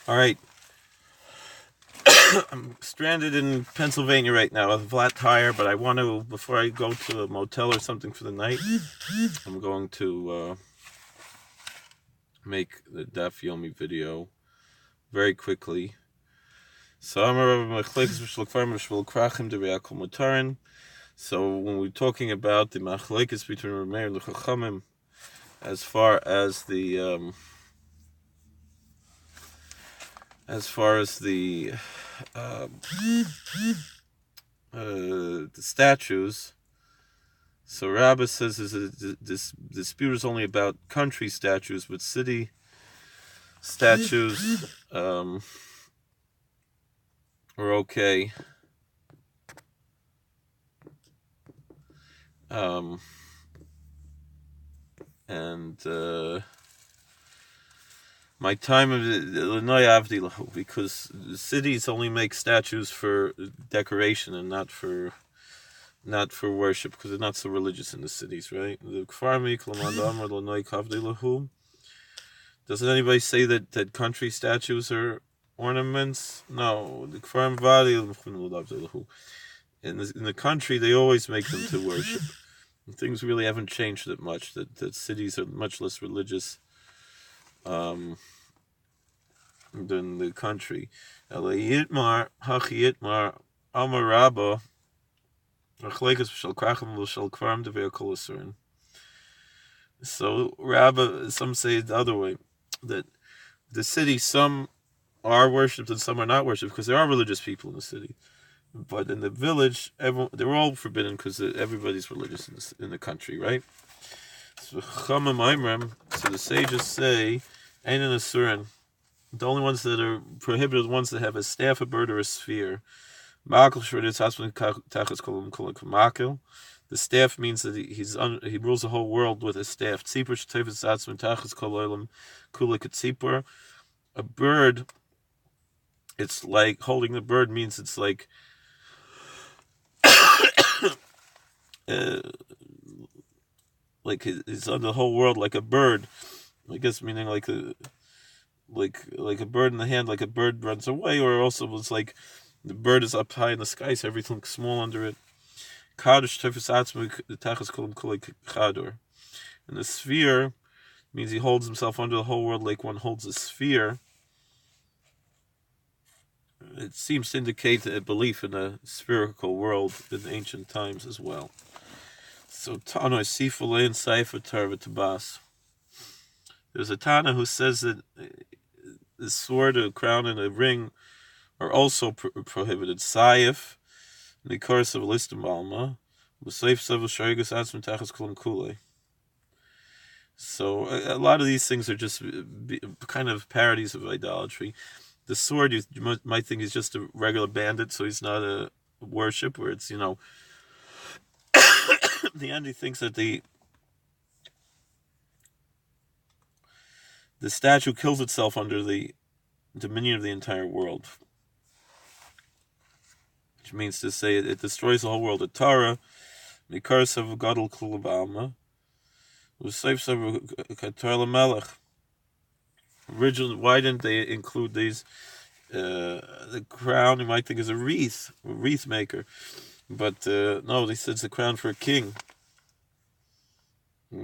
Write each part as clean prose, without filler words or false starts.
All right, I'm stranded in Pennsylvania right now with a flat tire, but I want to, before I go to a motel or something for the night, I'm going to make the Daf Yomi video very quickly. So when we're talking about the machlekes between Rameir and the Chachamim, as far as uh, the statues. So Rabbah says this dispute is only about country statues, but city statues are okay. Um, and my time of Illinois Avdi, because the cities only make statues for decoration and not for worship, because they're not so religious in the cities, right? Doesn't anybody say that country statues are ornaments? No. In the country, they always make them to worship. Things really haven't changed that much. That cities are much less religious than the country. So Rabba, some say it the other way, that the city, some are worshipped and some are not worshipped, because there are religious people in the city. But in the village, they're all forbidden because everybody's religious in the country, right? So the sages say, Ein in Asurin, the only ones that are prohibited are the ones that have a staff, a bird, or a sphere. The staff means that he rules the whole world with a staff. A bird, it's like holding the bird means it's like he's on the whole world like a bird. I guess meaning like a bird in the hand, like a bird runs away, or also it's like the bird is up high in the sky, so everything's small under it. And the sphere means he holds himself under the whole world like one holds a sphere. It seems to indicate a belief in a spherical world in ancient times as well. So Tano Sifale and Saifa Tarva Tabas. There's a Tana who says that the sword, a crown, and a ring are also prohibited. Saif, the course of Listum Alma, Saif Sevel Sharigus Atzm Tachas Kulam Kule. So a lot of these things are just kind of parodies of idolatry. The sword, you might think he's just a regular bandit, so he's not a worship, where it's, in the end he thinks that the statue kills itself under the dominion of the entire world. Which means to say it destroys the whole world. The Torah, Mikars of Gadol Kulabama, was safe Melech. Originally, why didn't they include these? The crown, you might think, is a wreath maker, but no, they said it's a crown for a king.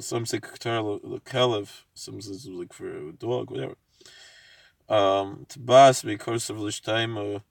Some say the Kalev, some say like for a dog, whatever. Tabas, because of Lishtayma,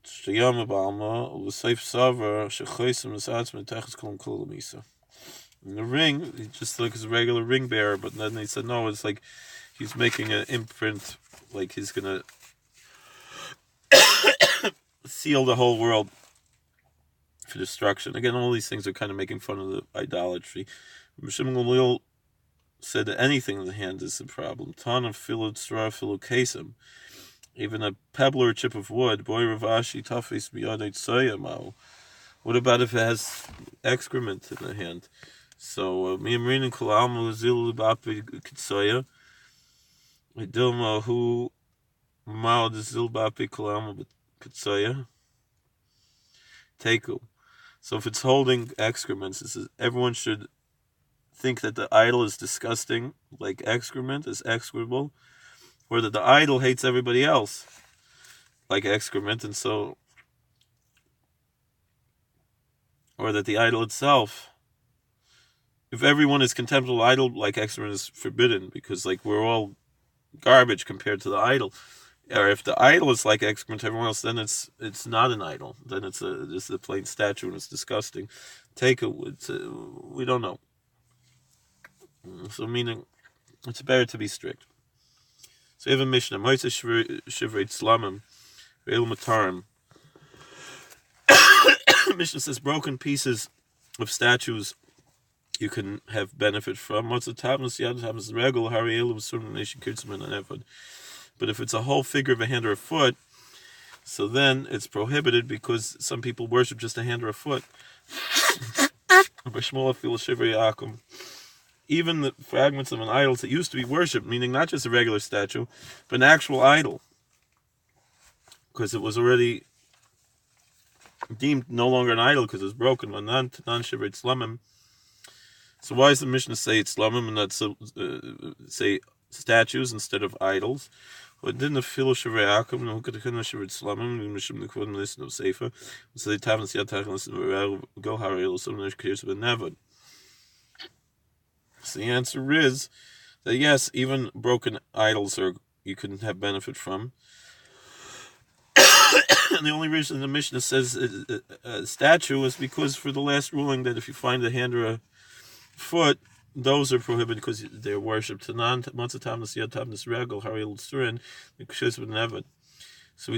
Shayama Balma, Safe Savar, Shechaisim, Satzman, Techas Kulam Kulamisa. And the ring, he just like a regular ring bearer, but then they said no, it's like he's making an imprint, like he's gonna seal the whole world for destruction. Again, all these things are kind of making fun of the idolatry. Mishim Gamliel said that anything in the hand is a problem. Ton of kasim. Even a pebble or a chip of wood. Boy Ravashi Tafis Miyadait Soyamao. What about if it has excrement in the hand? So Mimrin and Kulam Zil Bapi Kitsoya. Dilma who Mao the Zil Bapi Kulam Kitsoya. Teku. So if it's holding excrements, everyone should think that the idol is disgusting, like excrement is execrable, or that the idol hates everybody else, like excrement, and so, or that the idol itself, if everyone is contemptible idol, like excrement is forbidden, because like we're all garbage compared to the idol. Or if the idol is like excrement to everyone else, then it's not an idol. Then it's a plain statue and it's disgusting. Take it. We don't know. So meaning, it's better to be strict. So you have a Mishnah. Moitze shivrei tzlamim, ve'el matarim. Mishnah says broken pieces of statues you can have benefit from. What's the tabnus yad tabnus regel harielim certain nation kirtzman and efod. But if it's a whole figure of a hand or a foot, so then it's prohibited because some people worship just a hand or a foot. Even the fragments of an idol that used to be worshipped, meaning not just a regular statue, but an actual idol, because it was already deemed no longer an idol because it was broken. So why does the Mishnah say it's lamim and not say statues instead of idols? What didn't the feel Shivreakum no could have shivered slamim, Mishim the Quorum listen of Safer, so they taverns the attack and go Harry, so much clears but never. So the answer is that yes, even broken idols you can have benefit from. And the only reason the Mishnah says a statue is because for the last ruling that if you find a hand or a foot, those are prohibited because they're worshipped. So we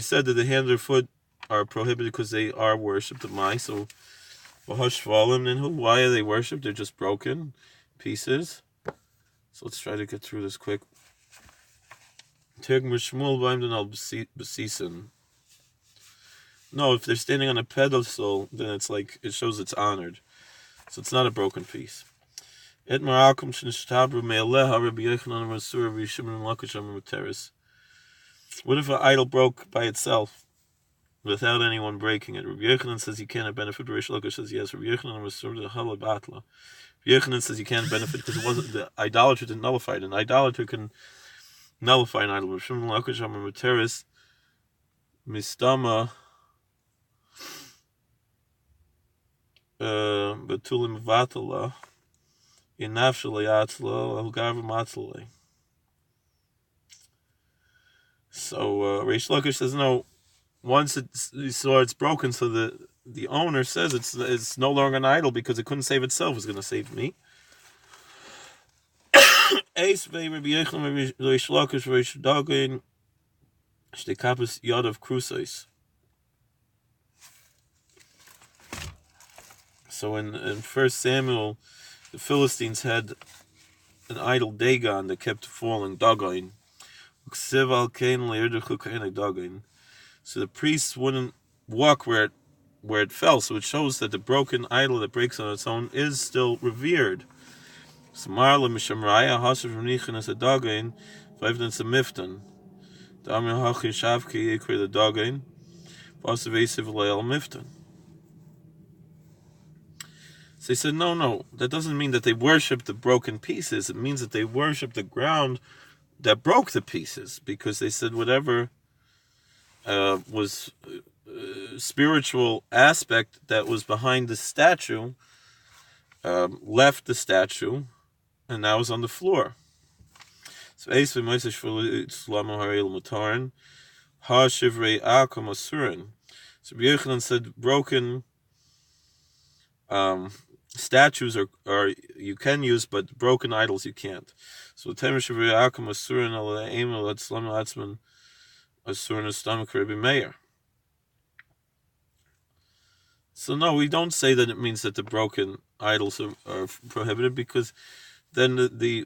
said that the hand or foot are prohibited because they are worshipped. So why are they worshipped? They're just broken pieces. So let's try to get through this quick. No, if they're standing on a pedestal, then it's like it shows it's honored. So it's not a broken piece. What if an idol broke by itself without anyone breaking it? Rabbi Yochanan says you can't benefit. Rish Lakish says yes. Rabbi Yochanan was sort of halabatla. Rabbi Yochanan says you can't benefit because it wasn't the idolater didn't nullify it. An idolater can nullify an idol. Rabbi Shimon Lakish Amateris Mistama Betulim Vatala. So Reish Lakish says no. Once it's broken, so the owner says it's no longer an idol because it couldn't save itself. It's going to save me. So in 1 Samuel, the Philistines had an idol Dagon that kept falling, Dagon. So the priests wouldn't walk where it fell. So it shows that the broken idol that breaks on its own is still revered. So Marla Mishamraya Hashav Nichan as a Dagon, Vivdance a Miftan. The Amir Hachi Shavki Ikri the Dagon, Vasavasiv Lael Miftan. So they said, no, that doesn't mean that they worship the broken pieces. It means that they worship the ground that broke the pieces, because they said whatever was spiritual aspect that was behind the statue left the statue and now is on the floor. So So Yochanan said broken statues are you can use, but broken idols you can't. So so no, we don't say that it means that the broken idols are prohibited, because then the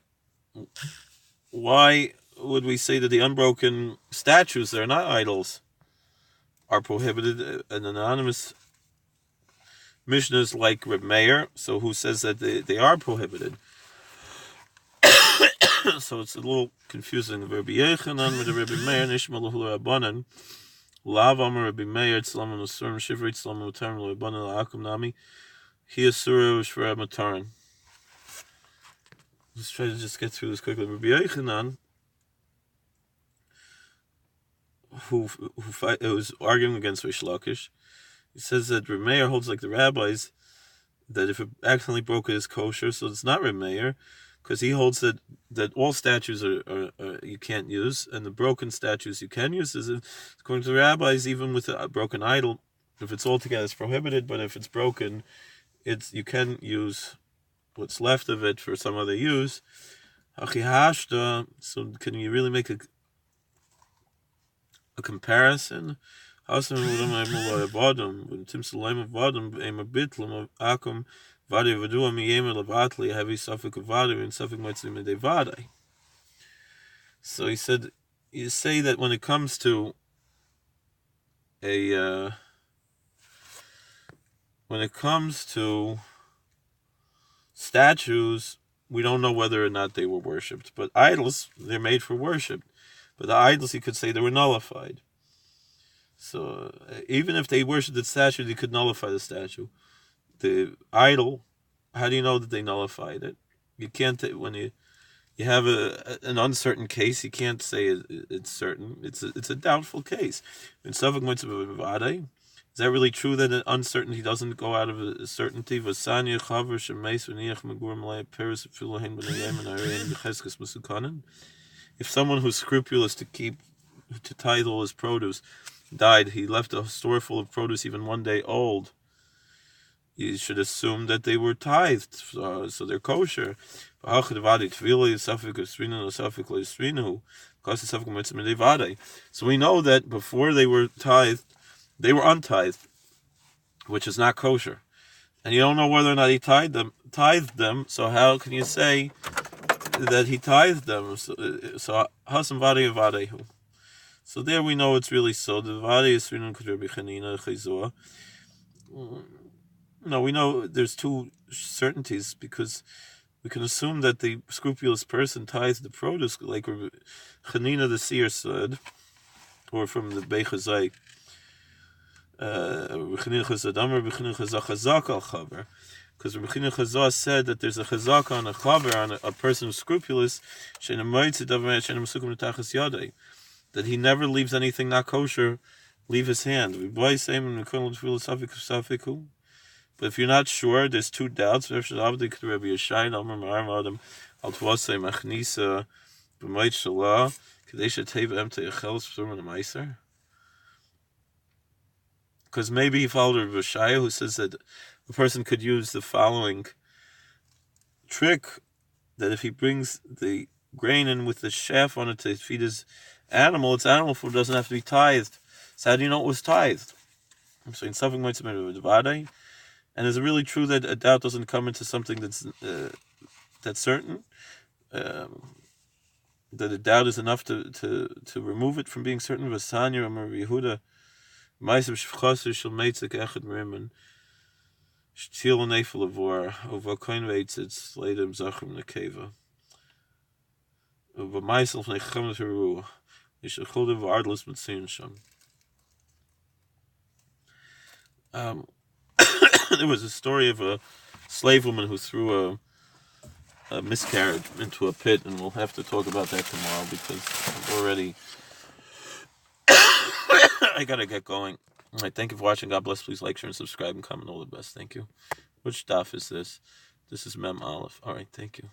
why would we say that the unbroken statues that are not idols are prohibited? An anonymous Mishnahs like Reb Meir, so who says that they are prohibited. So it's a little confusing. Rabbi Yochanan with the Rabbi Meir, Nishmalu Rabbanan, Lav Amar Rabbi Meir, Tzlaman Usurim Shivri, Tzlaman Matarim Rabbanan La'akum Nami, Hi Asura Shvara Matarim. Let's try to just get through this quickly. Rabbi Yochanan it was arguing against Rish Lakish. He says that Rameir holds like the rabbis that if it accidentally broke it is kosher, so it's not Rameir, because he holds that all statues are you can't use, and the broken statues you can use. According to the rabbis, even with a broken idol, if it's all together, it's prohibited. But if it's broken, you can use what's left of it for some other use. So can you really make a comparison? When so he said, you say that when it comes to statues, we don't know whether or not they were worshipped. But idols, they're made for worship. But the idols, you could say, they were nullified. So even if they worshipped the statue, they could nullify the statue. The idol, how do you know that they nullified it? You can't, when you have an uncertain case, you can't say it's certain. It's a doubtful case. In Suffolk Mitzvah, is that really true that an uncertainty doesn't go out of a certainty? If someone who's scrupulous to tithe all his produce died, he left a store full of produce even one day old, you should assume that they were tithed, so they're kosher. So we know that before they were tithed, they were untithed, which is not kosher. And you don't know whether or not he tithed them, so how can you say that he tithed them? So Hasam Vadi Avadehu. So there we know it's really so. The Vadi is Srinun Kudrebi Chanina Chizua. No, we know there's two certainties, because we can assume that the scrupulous person tithes the produce, like Chanina the seer said, or from the Beichazai. Because Rebbeinu Chazah said that there's a chazaka on a chaver, on a person who's scrupulous, that he never leaves anything not kosher leave his hand. But if you're not sure, there's two doubts. Because maybe he followed Rav Shaya, who says that a person could use the following trick, that if he brings the grain in with the chaff on it to feed his animal, its animal food doesn't have to be tithed. So how do you know it was tithed? I'm saying something might be Vade. And is it really true that a doubt doesn't come into something that's certain? That a doubt is enough to remove it from being certain? Vasanya or Yehuda. Meiser Shchasser shall meitzik echad merimen. Shtil nefel avor. Over koin veits it's later zachrim nekeva. Over myself necham teru. Yishachulde vardless mitzin sham. There was a story of a slave woman who threw a miscarriage into a pit, and we'll have to talk about that tomorrow because I've already I gotta get going. All right, thank you for watching. God bless. Please like, share, and subscribe, and comment. All the best. Thank you. Which daf is this? This is Mem Aleph. All right, thank you.